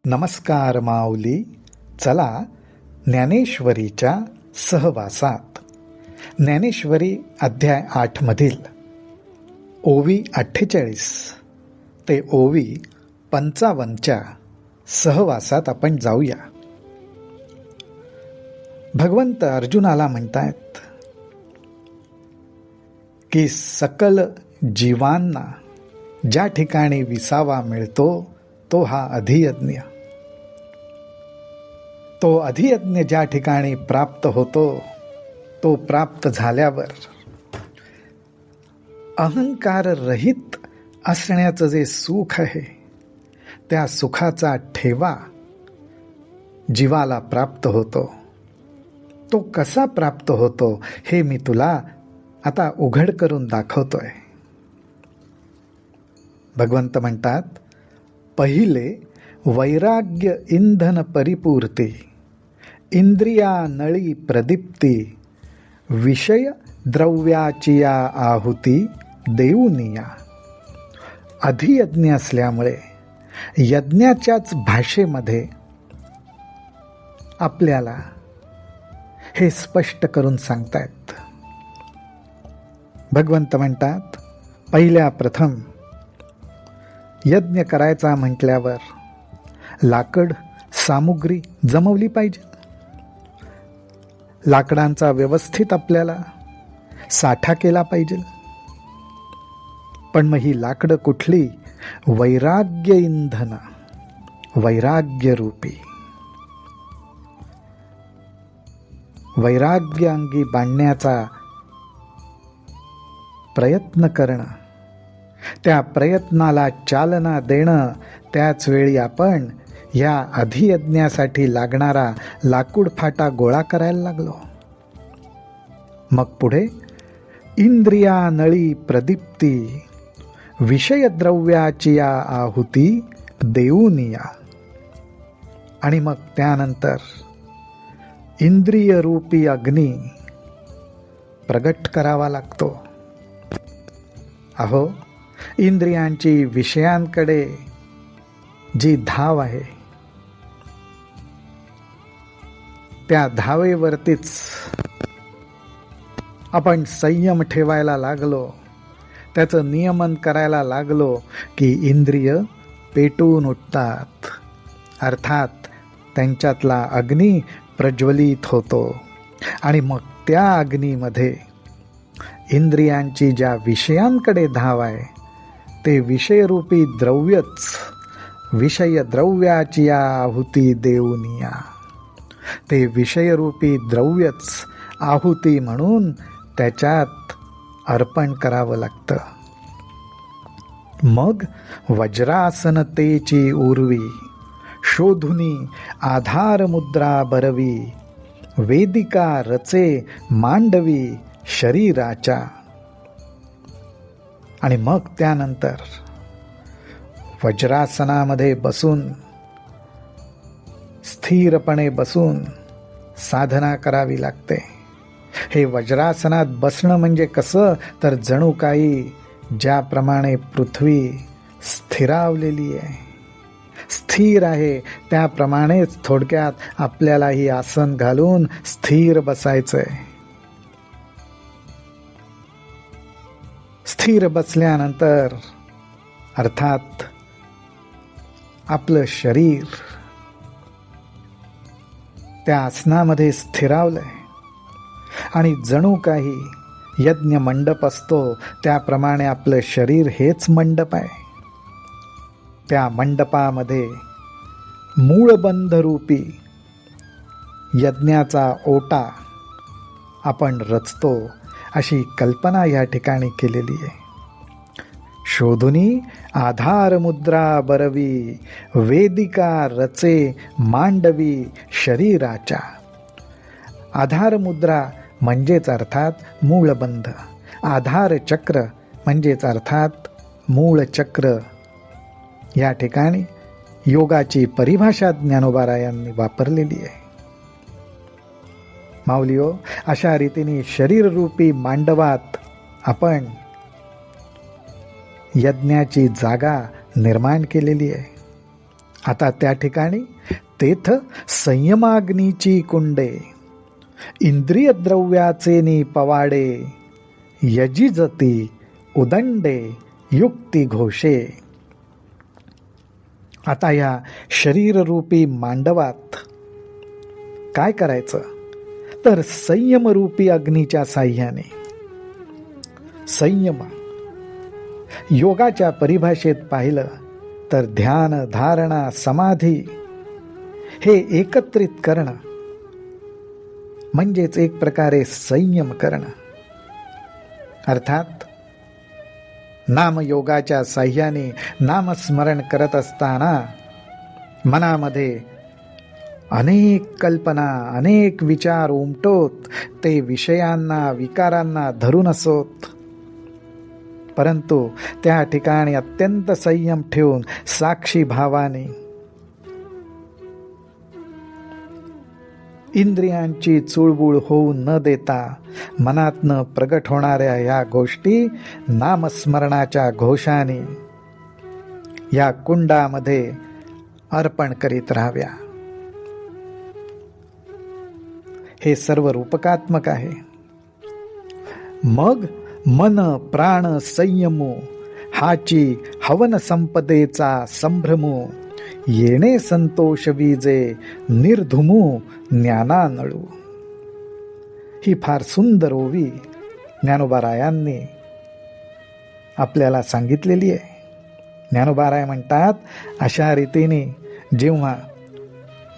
नमस्कार माऊली. चला ज्ञानेश्वरीच्या सहवासात. ज्ञानेश्वरी अध्याय 8 मधील ओवी 48 ते ओवी 55च्या सहवासात आपण जाऊया. भगवंत अर्जुनाला म्हणतायत की सकल जीवांना ज्या ठिकाणी विसावा मिळतो तो हा अधियज्ञ. तो अधियज्ञ ज्या ठिकाणी प्राप्त होतो तो प्राप्त झाल्यावर अहंकार रहित असण्याचं जे सुख आहे त्या सुखाचा ठेवा जीवाला प्राप्त होतो. तो कसा प्राप्त होतो हे मी तुला आता उघड करून दाखवतोय. भगवंत म्हणतात, पहिले वैराग्य इंधन परिपूर्ती, इंद्रिया नळी प्रदीप्ती, विषय द्रव्याची आहुती देऊनिया. अधियज्ञ असल्यामुळे यज्ञाच्याच भाषेमध्ये आपल्याला हे स्पष्ट करून सांगतायत. भगवंत म्हणतात, पहिल्या प्रथम यज्ञ करायचा म्हटल्यावर लाकड सामुग्री जमवली पाहिजे. लाकडांचा व्यवस्थित आपल्याला साठा केला पाहिजे. पण मग ही लाकडं कुठली? वैराग्य इंधन, वैराग्य रूपी. वैराग्य अंगी बांधण्याचा प्रयत्न करणं, त्या प्रयत्नाला चालना देणं. त्याच वेळी आपण या अधियज्ञासाठी लागणारा लाकूड फाटा गोळा करायला लागलो. मग पुढे इंद्रिया नळी प्रदीप्ती, विषय द्रव्याची आहुती देऊनिया. आणि मग त्यानंतर इंद्रिय रूपी अग्नी प्रगट करावा लागतो. अहो, इंद्रियांची विषयांकडे जी धाव आहे त्या धावेवरतीच आपण संयम ठेवायला लागलो, त्याचं नियमन करायला लागलो की इंद्रिय पेटून उठतात. अर्थात त्यांच्यातला अग्नी प्रज्वलित होतो आणि मग त्या अग्नीमध्ये इंद्रियांची ज्या विषयांकडे धाव आहे ते विषयरूपी द्रव्यच, विषय द्रव्याची आहुती देऊनिया. ते विषयरूपी द्रव्यच आहुती म्हणून त्याच्यात अर्पण करावं लागतं. मग वज्रासनतेची उर्वी, शोधुनी आधार मुद्रा बरवी, वेदिका रचे मांडवी शरीराच्या. आणि मग त्यानंतर वज्रासनामध्ये बसून, स्थिरपणे बसून साधना करावी लागते. हे वज्रासनात बसणं म्हणजे कसं? तर जणू काही ज्याप्रमाणे पृथ्वी स्थिरावलेली आहे, स्थिर आहे, त्याप्रमाणेच थोडक्यात आपल्यालाही आसन घालून स्थिर बसायचंय. स्थिर बसल्यानंतर अर्थात आपलं शरीर त्या आसनामध्ये स्थिरावलंय आणि जणू काही यज्ञ मंडप असतो त्याप्रमाणे आपलं शरीर हेच मंडप आहे. त्या मंडपामध्ये मूळबंधरूपी यज्ञाचा ओटा आपण रचतो अशी कल्पना या ठिकाणी केलेली आहे. शोधुनी आधार मुद्रा बरवी, वेदिका रचे मांडवी शरीराच्या. आधार मुद्रा म्हणजेच अर्थात मूळबंध, आधार चक्र म्हणजेच अर्थात मूळ चक्र. या ठिकाणी योगाची परिभाषा ज्ञानोबारायांनी वापरलेली आहे. माऊलियो, अशा रीतीने शरीररूपी मांडवात आपण यज्ञाची जागा निर्माण केलेली आहे. आता त्या ठिकाणी तेथ संयमाग्नीची कुंडे, इंद्रिय द्रव्याचे पवाडे, यजिजती उदंडे युक्ती घोषे. आता या शरीररूपी मांडवात काय करायचं, तर संयमरूपी अग्नीच्या साह्याने. संयम योगाच्या परिभाषेत पाहिलं तर ध्यान, धारणा, समाधी हे एकत्रित करणं म्हणजेच एक प्रकारे संयम करणं. अर्थात नामयोगाच्या साह्याने नामस्मरण करत असताना मनामध्ये अनेक कल्पना, अनेक विचार उमटोत, ते विषयांना, विकारांना धरून असोत, परंतु त्या ठिकाणी अत्यंत संयम ठेवून साक्षी भावाने इंद्रियांची चुळबुळ होऊ न देता मनातनं प्रगट होणाऱ्या या गोष्टी नामस्मरणाच्या घोषाने या कुंडामध्ये अर्पण करीत राहाव्या. हे सर्व रूपकात्मक आहे. मग मन प्राण संयमू, हाची हवन संपदेचा संभ्रमू, येणे संतोष विजे निर्धुमू ज्ञानानळू. ही फार सुंदर ओवी ज्ञानोबारायांनी आपल्याला सांगितलेली आहे. ज्ञानोबाराय म्हणतात, अशा रीतीने जेव्हा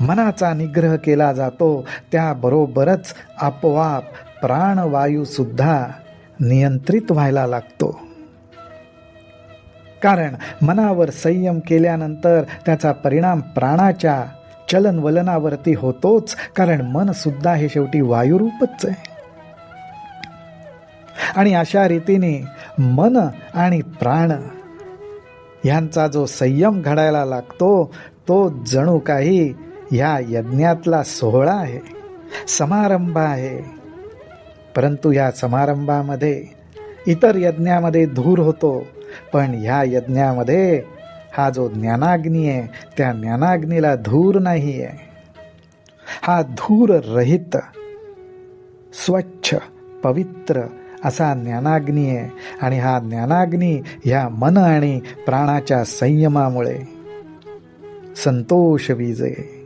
मनाचा निग्रह केला जातो त्याबरोबरच आपोआप प्राणवायू सुद्धा नियंत्रित व्हायला लागतो. कारण मनावर संयम केल्यानंतर त्याचा परिणाम प्राणाच्या चलनवलनावरती होतोच, कारण मन सुद्धा हे शेवटी वायुरूपच आहे. आणि अशा रीतीने मन आणि प्राण यांचा जो संयम घडायला लागतो तो जणू काही ह्या यज्ञातला सोहळा आहे, समारंभ आहे. परंतु या समारंभामध्ये इतर यज्ञामध्ये धूर होतो, पण ह्या यज्ञामध्ये हा जो ज्ञानाग्नी आहे त्या ज्ञानाग्नीला धूर नाही आहे. हा धूर रहित स्वच्छ पवित्र असा ज्ञानाग्नी आहे. आणि हा ज्ञानाग्नी ह्या मन आणि प्राणाच्या संयमामुळे संतोष विजे,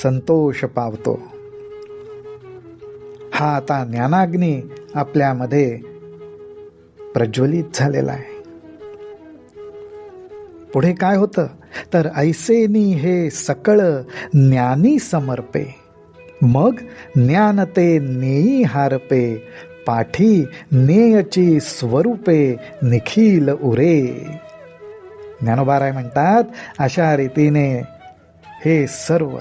संतोष पावतो. हा आता ज्ञानाग्नी आपल्यामध्ये प्रज्वलित झालेला आहे. पुढे काय होतं, तर ऐसेनी हे सकळ ज्ञानी समर्पे, मग ज्ञान ते नेई हारपे, पाठी नेयची स्वरूपे निखिल उरे. ज्ञानोबाराय म्हणतात, अशा रीतीने हे सर्व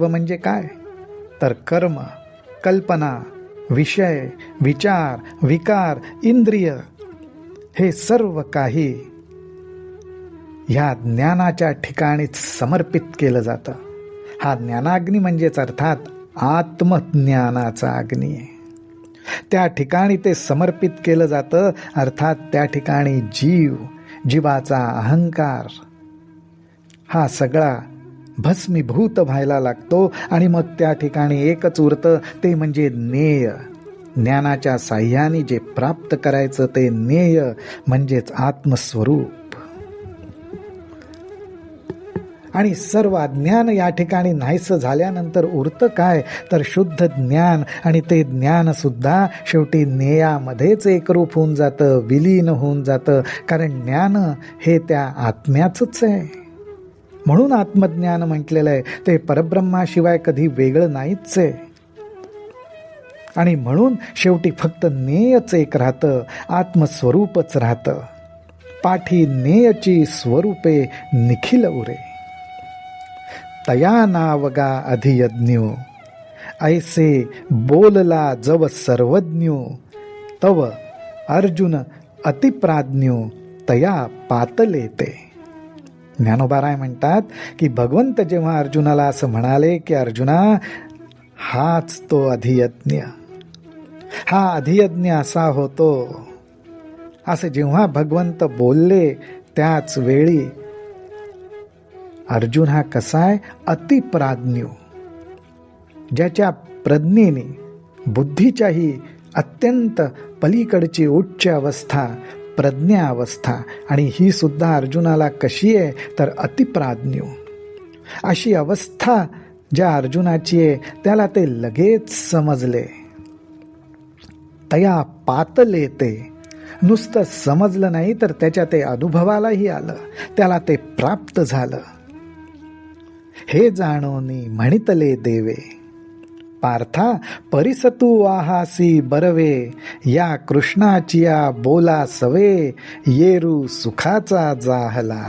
म्हणजे काय, तर कर्म, कल्पना, विषय, विचार, विकार, इंद्रिय हे सर्व काही ह्या ज्ञानाच्या ठिकाणीच समर्पित केलं जातं. हा ज्ञानाग्नी म्हणजेच अर्थात आत्मज्ञानाचा अग्नी आहे. त्या ठिकाणी ते समर्पित केलं जातं. अर्थात त्या ठिकाणी जीवाचा अहंकार हा सगळा भस्मीभूत व्हायला लागतो. आणि मग त्या ठिकाणी एकच उरतं, ते म्हणजे ज्ञेय. ज्ञानाच्या साह्याने जे प्राप्त करायचं ते ज्ञेय म्हणजेच आत्मस्वरूप. आणि सर्व अज्ञान या ठिकाणी नाहीसं झाल्यानंतर उरतं काय, तर शुद्ध ज्ञान. आणि ते ज्ञान सुद्धा शेवटी ज्ञेयामध्येच एकरूप होऊन जातं, विलीन होऊन जातं. कारण ज्ञान हे त्या आत्म्याचंच आहे. म्हणून आत्मज्ञान म्हटलेलं आहे. ते परब्रह्माशिवाय कधी वेगळं नाहीच आहे. आणि म्हणून शेवटी फक्त ज्ञेयच एक राहतं, आत्मस्वरूपच राहतं. पाठी ज्ञेयची स्वरूपे निखिल उरे, तया नावगा अधियज्ञो, ऐसे बोलला जव सर्वज्ञो, तव अर्जुन अतिप्राज्ञो तया पातले ते. ज्ञानोबाराय म्हणतात की भगवंत जेव्हा अर्जुनाला असं म्हणाले की अर्जुना हाच तो अधियज्ञ, हा अधियज्ञ असा होतो, असं जेव्हा भगवंत बोलले त्याच वेळी अर्जुन हा कसा आहे? अतिप्राज्ञ, ज्याच्या प्रज्ञेने बुद्धीच्याही अत्यंत पलीकडची उच्च अवस्था प्रज्ञा अवस्था, आणि ही सुद्धा अर्जुनाला कशी आहे तर अतिप्राज्ञ अशी अवस्था ज्या अर्जुनाची आहे त्याला ते लगेच समजले. तया पातले ते, नुसतं समजलं नाही तर त्याच्या ते अनुभवालाही आलं, त्याला ते प्राप्त झालं. हे जाणोनी म्हणितले देवे, पार्था परिसतू आहासी बरवे, या कृष्णाचिया बोला सवे, येरू सुखाचा जाहला.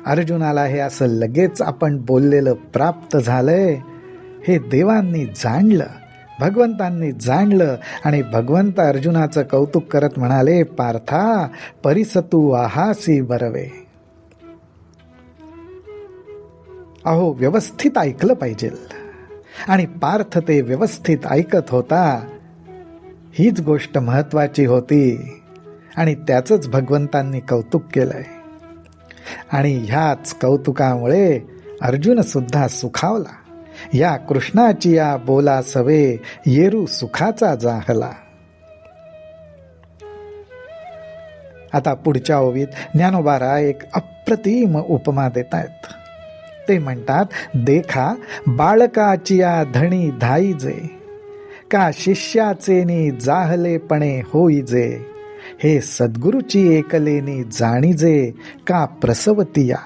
अर्जुनाला हे असं लगेच आपण बोललेलं प्राप्त झालंय हे देवांनी जाणलं, भगवंतांनी जाणलं, आणि भगवंत अर्जुनाचं कौतुक करत म्हणाले, पार्था परिसतू आहासी बरवे. अहो, व्यवस्थित ऐकलं पाहिजे, आणि पार्थ ते व्यवस्थित ऐकत होता. हीच गोष्ट महत्वाची होती, आणि त्याचंच भगवंतांनी कौतुक केलंय. आणि ह्याच कौतुकामुळे अर्जुन सुद्धा सुखावला. या कृष्णाची या बोला सवे, येरू सुखाचा जाहला. आता पुढच्या ओवीत ज्ञानोबा एक अप्रतिम उपमा देत आहेत. ते म्हणतात, देखा बाळकाचिया धणी धाईजे, का शिष्याचेनी जाहलेपणे होईजे, हे सद्गुरूची एकलेनी जाणीजे, का प्रसवतिया.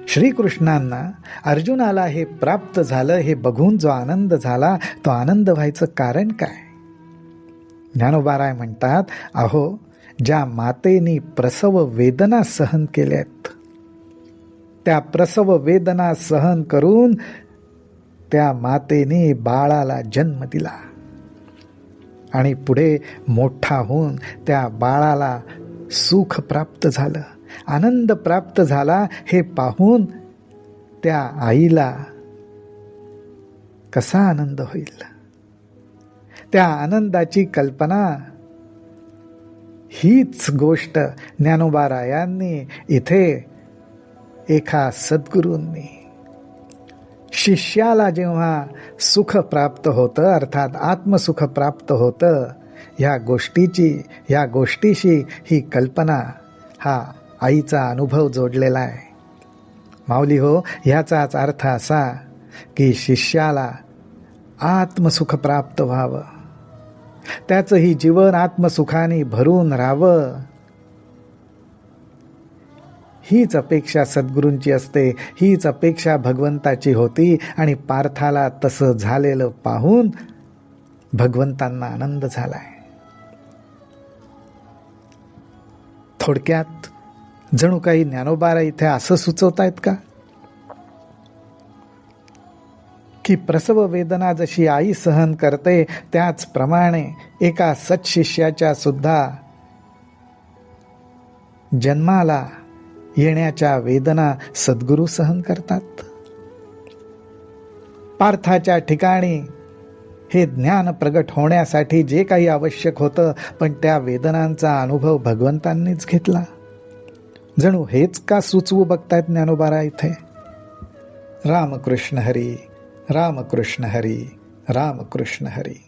श्रीकृष्णांना अर्जुनाला हे प्राप्त झालं हे बघून जो आनंद झाला, तो आनंद व्हायचं कारण काय? ज्ञानोबाराय म्हणतात, अहो, ज्या मातेनी प्रसव वेदना सहन केल्यात, त्या प्रसव वेदना सहन करून त्या मातेने बाळाला जन्म दिला, आणि पुढे मोठा होऊन त्या बाळाला सुख प्राप्त झालं, आनंद प्राप्त झाला. हे पाहून त्या आईला कसा आनंद होईल? त्या आनंदाची कल्पना हीच गोष्ट ज्ञानोबारायांनी इथे एका सद्गुरूंनी शिष्याला जेव्हा सुख प्राप्त होतं, अर्थात आत्मसुख प्राप्त होतं, ह्या गोष्टीशी ही कल्पना, हा आईचा अनुभव जोडलेला आहे. माऊली हो, ह्याचाच अर्थ असा की शिष्याला आत्मसुख प्राप्त व्हावं, त्याचंही जीवन आत्मसुखाने भरून राहावं, हीच अपेक्षा सद्गुरूंची असते, हीच अपेक्षा भगवंताची होती. आणि पार्थाला तसं झालेलं पाहून भगवंतांना आनंद झालाय. थोडक्यात जणू काही ज्ञानोबारा इथे असं सुचवतायत का की प्रसव वेदना जशी आई सहन करते, त्याचप्रमाणे एका सत्शिष्याच्या सुद्धा जन्माला येण्याच्या वेदना सद्गुरू सहन करतात. पार्थाच्या ठिकाणी हे ज्ञान प्रगट होण्यासाठी जे काही आवश्यक होतं, पण त्या वेदनांचा अनुभव भगवंतांनीच घेतला. जणू हेच का सुचवू बघतायत ज्ञानोबारा इथे. रामकृष्ण हरी, रामकृष्ण हरी, रामकृष्ण हरी.